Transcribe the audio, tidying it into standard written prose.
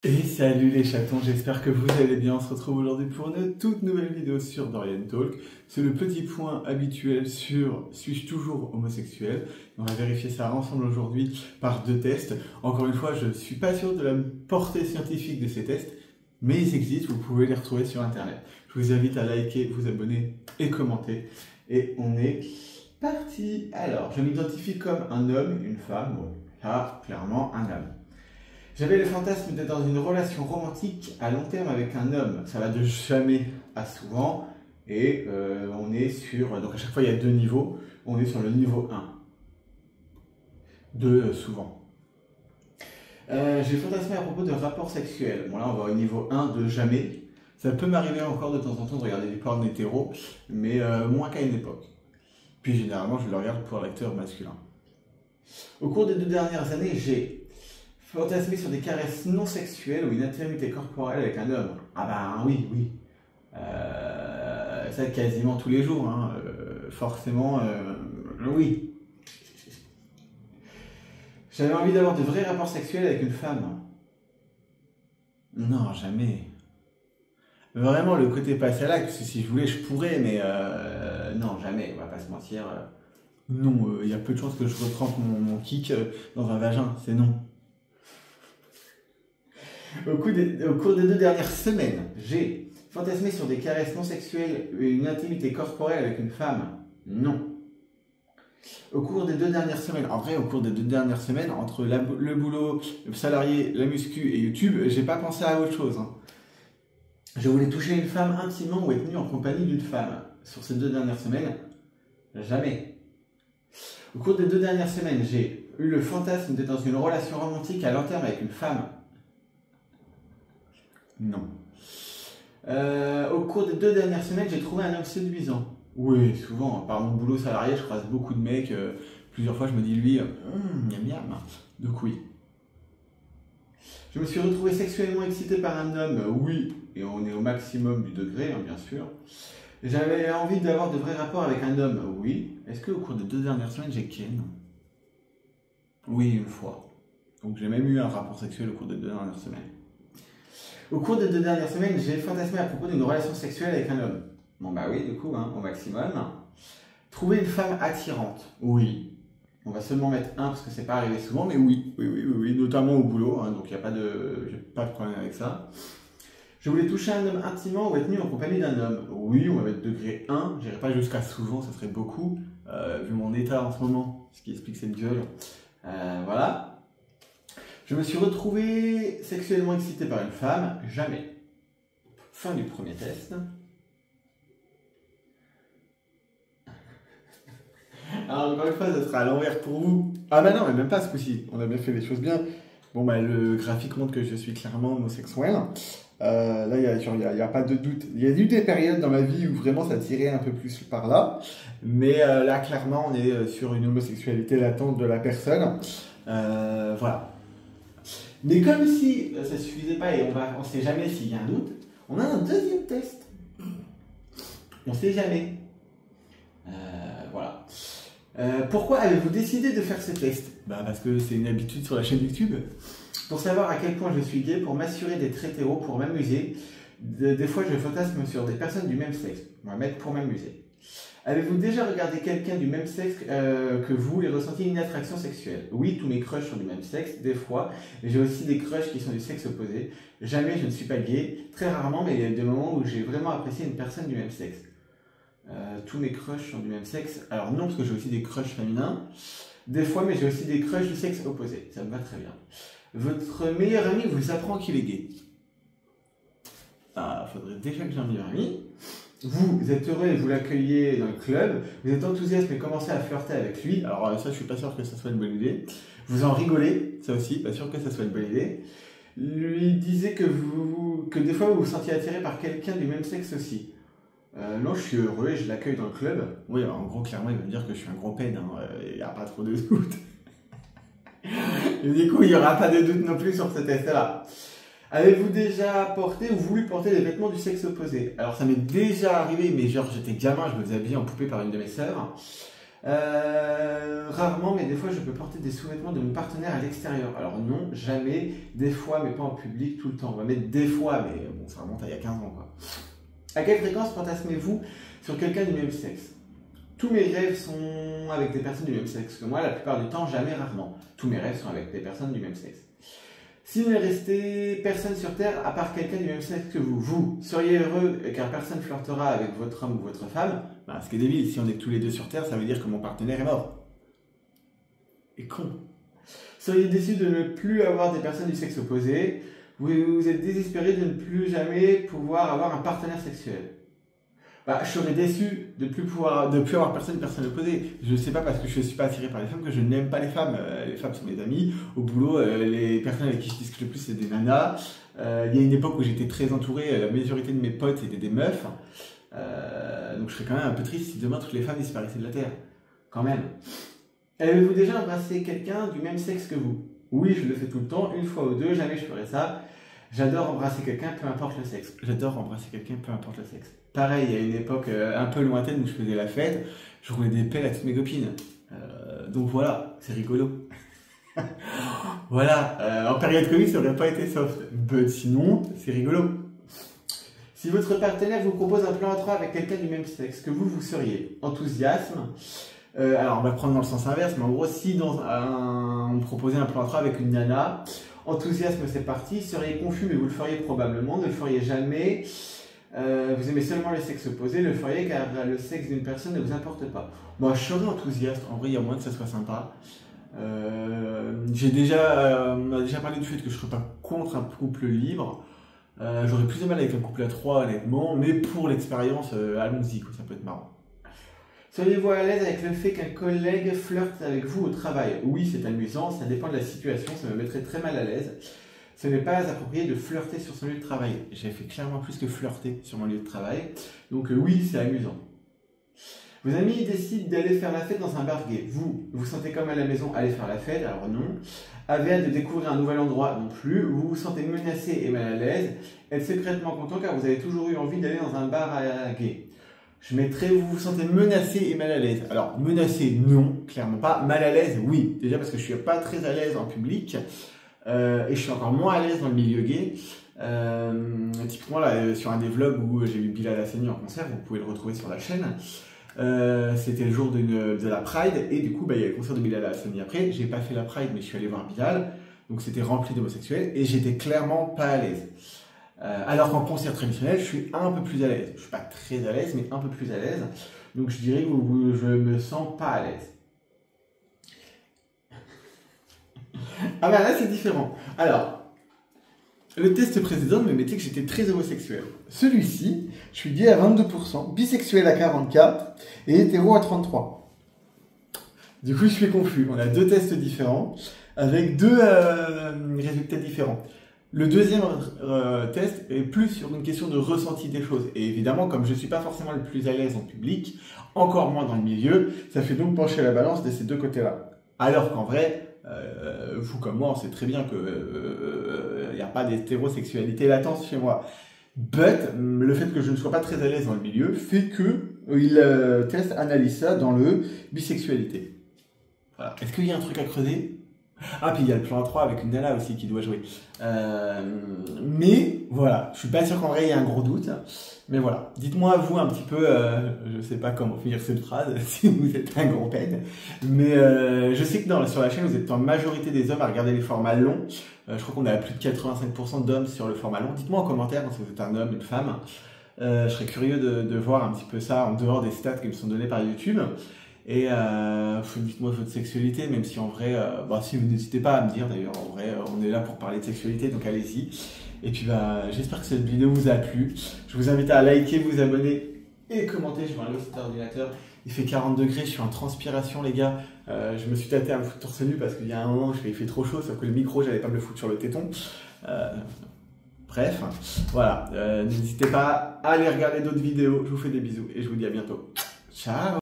Et salut les chatons, j'espère que vous allez bien. On se retrouve aujourd'hui pour une toute nouvelle vidéo sur Dorian Talk. C'est le petit point habituel sur suis-je toujours homosexuel. On va vérifier ça ensemble aujourd'hui par deux tests. Encore une fois, je ne suis pas sûr de la portée scientifique de ces tests, mais ils existent, vous pouvez les retrouver sur internet. Je vous invite à liker, vous abonner et commenter. Et on est parti. Alors, je m'identifie comme un homme, une femme, bon, là, clairement un homme. J'avais le fantasme d'être dans une relation romantique à long terme avec un homme. Ça va de jamais à souvent. Et on est sur... Donc à chaque fois, il y a deux niveaux. On est sur le niveau 1. De souvent. J'ai fantasmé à propos de rapports sexuels. Bon là, on va au niveau 1 de jamais. Ça peut m'arriver encore de temps en temps de regarder des pornos hétéros, mais moins qu'à une époque. Puis généralement, je le regarde pour l'acteur masculin. Au cours des 2 dernières années, j'ai fantasmer sur des caresses non sexuelles ou une intimité corporelle avec un homme. Ah bah oui, oui. Ça quasiment tous les jours, hein. Forcément, oui. J'avais envie d'avoir de vrais rapports sexuels avec une femme. Non, jamais. Vraiment, le côté passé à l'acte, si je voulais, je pourrais, mais non, jamais, on va pas se mentir. Non, il y a peu de chances que je retrempe mon kick dans un vagin, c'est non. Au cours des 2 dernières semaines, j'ai fantasmé sur des caresses non sexuelles et une intimité corporelle avec une femme. Non. Au cours des 2 dernières semaines, en vrai, au cours des 2 dernières semaines, entre le boulot, le salarié, la muscu et YouTube, j'ai pas pensé à autre chose. Hein. Je voulais toucher une femme intimement ou être nu en compagnie d'une femme. Sur ces 2 dernières semaines, jamais. Au cours des 2 dernières semaines, j'ai eu le fantasme d'être dans une relation romantique à long terme avec une femme. Non. Au cours des 2 dernières semaines, j'ai trouvé un homme séduisant. Oui, souvent, par mon boulot salarié, je croise beaucoup de mecs. Plusieurs fois, je me dis, lui, miam miam. Donc oui. Je me suis retrouvé sexuellement excité par un homme, oui, et on est au maximum du degré, hein, bien sûr. J'avais envie d'avoir de vrais rapports avec un homme, oui. Est-ce qu'au cours des 2 dernières semaines, j'ai ken? Oui, une fois. Donc j'ai même eu un rapport sexuel au cours des 2 dernières semaines. Au cours des 2 dernières semaines, j'ai fantasmé à propos d'une relation sexuelle avec un homme. Bon bah oui, du coup, hein, au maximum. Trouver une femme attirante. Oui. On va seulement mettre 1 parce que c'est pas arrivé souvent, mais oui. Oui, notamment au boulot, hein, donc j'ai pas de problème avec ça. Je voulais toucher un homme intimement ou être nu en compagnie d'un homme. Oui, on va mettre degré 1. J'irai pas jusqu'à souvent, ça serait beaucoup, vu mon état en ce moment, ce qui explique cette gueule. Voilà. Je me suis retrouvé sexuellement excité par une femme, jamais. Fin du premier test. Alors encore une fois, ça sera à l'envers pour vous. Ah bah non, mais même pas ce coup-ci. On a bien fait les choses bien. Bon bah le graphique montre que je suis clairement homosexuel. Là, il n'y a pas de doute. Il y a eu des périodes dans ma vie où vraiment ça tirait un peu plus par là. Mais là, clairement, on est sur une homosexualité latente de la personne. Voilà. Mais comme si ça ne suffisait pas et on ne sait jamais s'il y a un doute, on a un deuxième test. On ne sait jamais. Voilà. Pourquoi avez-vous décidé de faire ce test? Bah parce que c'est une habitude sur la chaîne YouTube. Pour savoir à quel point je suis gay, pour m'assurer d'être hétéro, pour m'amuser. Des fois, je fantasme sur des personnes du même sexe. On va mettre pour m'amuser. Avez-vous déjà regardé quelqu'un du même sexe que vous et ressenti une attraction sexuelle? Oui, tous mes crushs sont du même sexe, des fois. Mais j'ai aussi des crushs qui sont du sexe opposé. Jamais je ne suis pas gay. Très rarement, mais il y a des moments où j'ai vraiment apprécié une personne du même sexe. Tous mes crushs sont du même sexe. Alors non, parce que j'ai aussi des crushs féminins. Des fois, mais j'ai aussi des crushs du sexe opposé. Ça me va très bien. Votre meilleur ami vous apprend qu'il est gay. Ah, faudrait déjà que j'ai un meilleur ami. Vous êtes heureux et vous l'accueillez dans le club. Vous êtes enthousiaste et commencez à flirter avec lui. Alors ça, je suis pas sûr que ça soit une bonne idée. Vous en rigolez, ça aussi, pas sûr que ça soit une bonne idée. Lui disait que des fois vous vous sentiez attiré par quelqu'un du même sexe aussi. Non, je suis heureux et je l'accueille dans le club. Oui, en gros, clairement, il va me dire que je suis un gros pède. Il n'y a pas trop de doute. Et du coup, il n'y aura pas de doute non plus sur ce test-là. Avez-vous déjà porté ou voulu porter des vêtements du sexe opposé? Alors, ça m'est déjà arrivé, mais genre, j'étais gamin, je me faisais habiller en poupée par une de mes sœurs. Rarement, mais des fois, je peux porter des sous-vêtements de mon partenaire à l'extérieur. Alors non, jamais, des fois, mais pas en public tout le temps. On va mettre des fois, mais bon, ça remonte à il y a 15 ans, quoi. À quelle fréquence fantasmez-vous sur quelqu'un du même sexe? Tous mes rêves sont avec des personnes du même sexe que moi, la plupart du temps, jamais, rarement. Tous mes rêves sont avec des personnes du même sexe. S'il ne restait personne sur Terre, à part quelqu'un du même sexe que vous seriez heureux car personne flirtera avec votre homme ou votre femme. Ben, ce qui est débile, si on est tous les deux sur Terre, ça veut dire que mon partenaire est mort. Et con. Seriez déçu de ne plus avoir des personnes du sexe opposé. Vous êtes désespéré de ne plus jamais pouvoir avoir un partenaire sexuel. Bah, je serais déçu de plus avoir personne opposée. Je ne sais pas parce que je ne suis pas attiré par les femmes que je n'aime pas les femmes. Les femmes sont mes amies. Au boulot, les personnes avec qui je discute le plus, c'est des nanas. Il y a une époque où j'étais très entouré. La majorité de mes potes étaient des meufs. Donc je serais quand même un peu triste si demain toutes les femmes disparaissaient de la Terre. Quand même. Avez-vous déjà embrassé quelqu'un du même sexe que vous? Oui, je le fais tout le temps. Une fois ou deux, jamais je ferai ça. J'adore embrasser quelqu'un, peu importe le sexe. J'adore embrasser quelqu'un, peu importe le sexe. Pareil, il y a une époque un peu lointaine où je faisais la fête, je roulais des pelles à toutes mes copines. Donc voilà, c'est rigolo. Voilà, en période Covid, ça aurait pas été soft. But sinon, c'est rigolo. Si votre partenaire vous propose un plan à trois avec quelqu'un du même sexe que vous seriez enthousiasme. Alors on va prendre dans le sens inverse, mais en gros, si on me proposait un plan à trois avec une nana, enthousiasme c'est parti, seriez confus mais vous le feriez probablement, ne le feriez jamais. Vous aimez seulement les sexes opposés, le feriez car le sexe d'une personne ne vous importe pas. Moi je serais enthousiaste, en vrai il y a moins que ça soit sympa. On a déjà parlé du fait que je ne serais pas contre un couple libre. J'aurais plus de mal avec un couple à trois honnêtement, mais pour l'expérience, allons-y, ça peut être marrant. Seriez-vous à l'aise avec le fait qu'un collègue flirte avec vous au travail? Oui, c'est amusant, ça dépend de la situation, ça me mettrait très mal à l'aise. Ce n'est pas approprié de flirter sur son lieu de travail. J'ai fait clairement plus que flirter sur mon lieu de travail. Donc oui, c'est amusant. Vos amis décident d'aller faire la fête dans un bar gay. Vous sentez comme à la maison, aller faire la fête? Alors non. Avez hâte de découvrir un nouvel endroit? Non plus. Vous vous sentez menacé et mal à l'aise? Êtes secrètement content car vous avez toujours eu envie d'aller dans un bar gay. Je mettrais vous vous sentez menacé et mal à l'aise. Alors, menacé, non, clairement pas. Mal à l'aise, oui. Déjà parce que je suis pas très à l'aise en public. Et je suis encore moins à l'aise dans le milieu gay. Typiquement, là, sur un des vlogs où j'ai vu Bilal Hassani en concert, vous pouvez le retrouver sur la chaîne. C'était le jour de la Pride. Et du coup, il y a le concert de Bilal Hassani après. J'ai pas fait la Pride, mais je suis allé voir Bilal. Donc, c'était rempli d'homosexuels. Et j'étais clairement pas à l'aise. Alors qu'en concert traditionnel, je suis un peu plus à l'aise. Je suis pas très à l'aise, mais un peu plus à l'aise. Donc je dirais que je me sens pas à l'aise. Ah ben là c'est différent. Alors, le test précédent me mettait que j'étais très homosexuel. Celui-ci, je suis gay à 22%, bisexuel à 44% et hétéro à 33%. Du coup je suis confus. On a deux tests différents avec deux résultats différents. Le deuxième test est plus sur une question de ressenti des choses. Et évidemment, comme je ne suis pas forcément le plus à l'aise en public, encore moins dans le milieu, ça fait donc pencher la balance de ces deux côtés-là. Alors qu'en vrai, vous comme moi, on sait très bien qu'il n'y a pas d'hétérosexualité latente chez moi. But, le fait que je ne sois pas très à l'aise dans le milieu fait que il teste, analyse ça dans le bisexualité. Voilà. Est-ce qu'il y a un truc à creuser ? Ah, puis il y a le plan 3 avec une nana aussi qui doit jouer. Mais voilà, je suis pas sûr qu'en vrai il y ait un gros doute. Mais voilà, dites-moi vous un petit peu, je sais pas comment finir cette phrase, si vous êtes un gros pède. Mais je sais que sur la chaîne vous êtes en majorité des hommes à regarder les formats longs. Je crois qu'on a plus de 85% d'hommes sur le format long. Dites-moi en commentaire si vous êtes un homme, une femme. Je serais curieux de voir un petit peu ça en dehors des stats qui me sont données par YouTube. Et dites-moi votre sexualité, même si en vrai, si vous n'hésitez pas à me dire d'ailleurs, en vrai, on est là pour parler de sexualité, donc allez-y. Et puis j'espère que cette vidéo vous a plu. Je vous invite à liker, vous abonner et commenter. Je vois un cet ordinateur, il fait 40 degrés, je suis en transpiration les gars. Je me suis tâté à me foutre torse nu parce qu'il y a un moment, il fait trop chaud, sauf que le micro, j'allais pas me le foutre sur le téton. Bref, voilà, n'hésitez pas à aller regarder d'autres vidéos. Je vous fais des bisous et je vous dis à bientôt. Ciao!